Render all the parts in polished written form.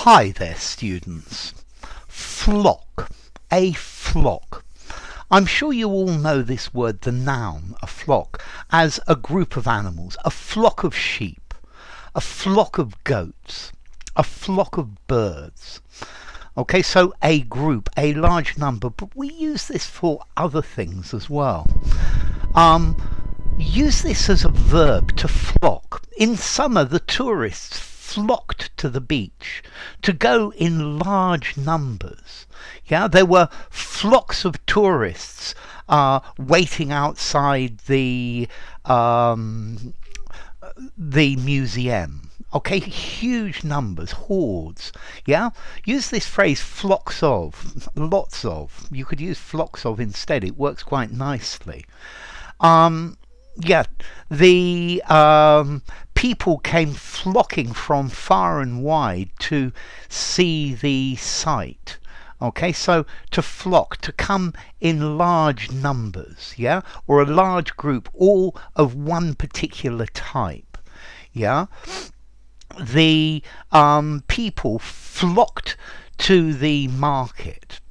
Hi there, students. Flock. A flock. I'm sure you all know this word, the noun, a flock, as a group of animals, a flock of sheep, a flock of goats, a flock of birds. Okay, so a group, a large number, but we use this for other things as well. Use this as a verb, to flock. In summer, the tourists flocked to the beach to go in large numbers. Yeah, there were flocks of tourists waiting outside the museum. Okay, huge numbers, hordes. Yeah, use this phrase flocks of, lots of. You could use flocks of instead, it works quite nicely. Yeah, the people came flocking from far and wide to see the sight. Okay, so to flock, to come in large numbers, yeah, or a large group, all of one particular type, yeah. The people flocked to the market.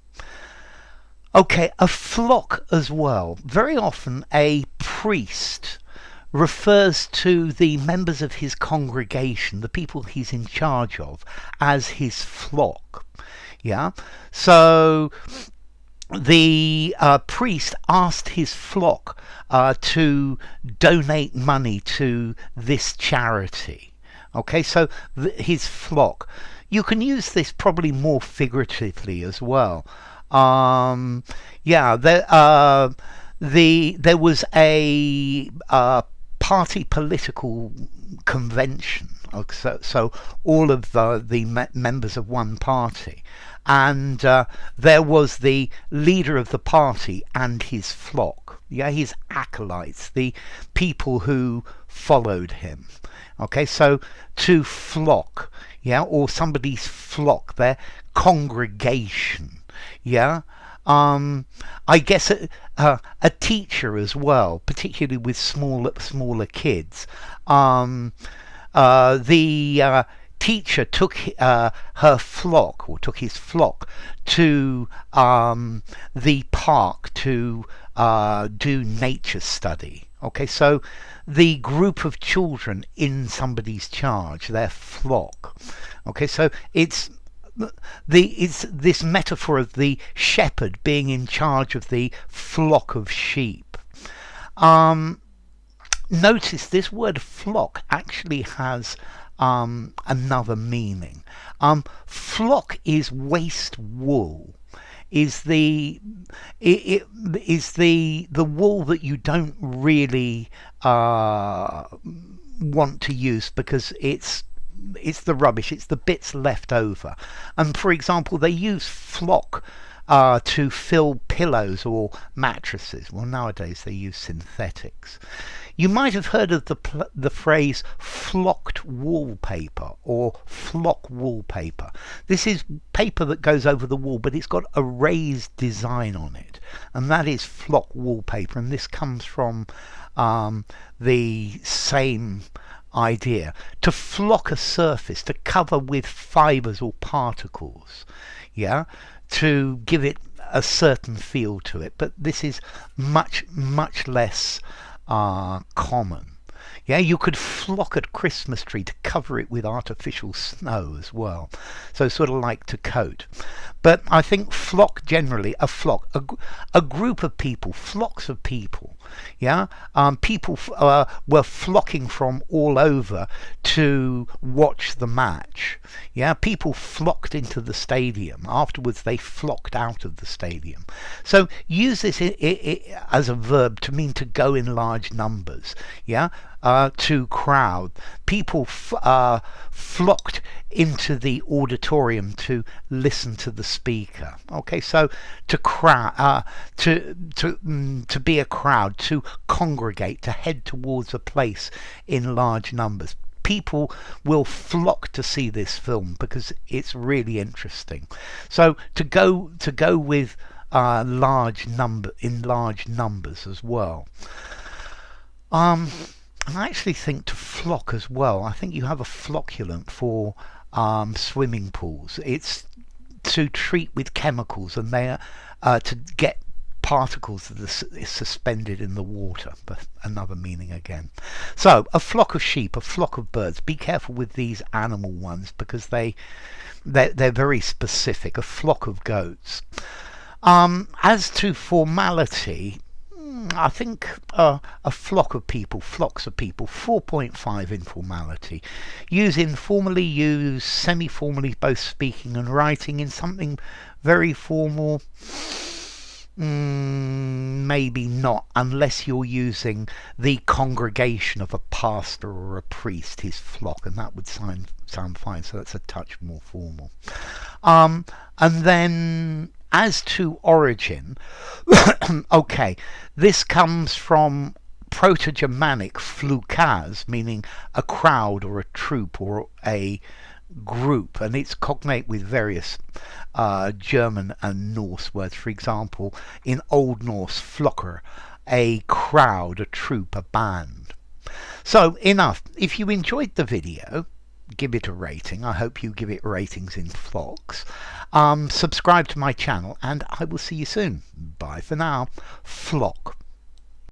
Okay, a flock as well. Very often a priest refers to the members of his congregation, the people he's in charge of, as his flock. Yeah, so the priest asked his flock to donate money to this charity. Okay, so his flock. You can use this probably more figuratively as well. Yeah, there was a party political convention. So all of the members of one party, and there was the leader of the party and his flock. Yeah, his acolytes, the people who followed him. Okay, so to flock, yeah, or somebody's flock, their congregation. Yeah, I guess a teacher as well, particularly with smaller kids. The teacher took her flock, or took his flock, to the park to do nature study. Okay, so the group of children in somebody's charge, their flock. Okay, so it's this metaphor of the shepherd being in charge of the flock of sheep. Notice this word flock actually has another meaning. Flock is waste wool. Is the wool that you don't really want to use because it's the rubbish, it's the bits left over. And for example, they use flock to fill pillows or mattresses. Well, nowadays they use synthetics. You might have heard of the phrase flocked wallpaper or flock wallpaper. This is paper that goes over the wall, but it's got a raised design on it, and that is flock wallpaper. And this comes from the same idea, to flock a surface, to cover with fibers or particles, yeah, to give it a certain feel to it. But this is much less common. Yeah, you could flock a Christmas tree to cover it with artificial snow as well. So sort of like to coat. But I think flock generally, a flock, a group of people, flocks of people. Yeah, people were flocking from all over to watch the match. Yeah, people flocked into the stadium. Afterwards, they flocked out of the stadium. So use this as a verb to mean to go in large numbers. Yeah, to crowd. People flocked into the auditorium to listen to the speaker. Okay, so to crowd, to be a crowd, to congregate, to head towards a place in large numbers. People will flock to see this film because it's really interesting. So to go with large numbers as well. And I actually think to flock as well. I think you have a flocculant for swimming pools. It's to treat with chemicals, and they are to get particles that are suspended in the water, but another meaning again. So a flock of sheep, a flock of birds. Be careful with these animal ones because they're very specific. A flock of goats. As to formality, I think a flock of people, flocks of people, 4.5 informality. Use informally, use semi-formally, both speaking and writing. In something very formal, maybe not, unless you're using the congregation of a pastor or a priest, his flock, and that would sound fine. So that's a touch more formal. And then as to origin, okay, this comes from Proto-Germanic flukas, meaning a crowd or a troop or a group, and it's cognate with various German and Norse words. For example, in Old Norse, flocker, a crowd, a troop, a band. So enough. If you enjoyed the video, give it a rating. I hope you give it ratings in flocks. Subscribe to my channel, and I will see you soon. Bye for now. Flock.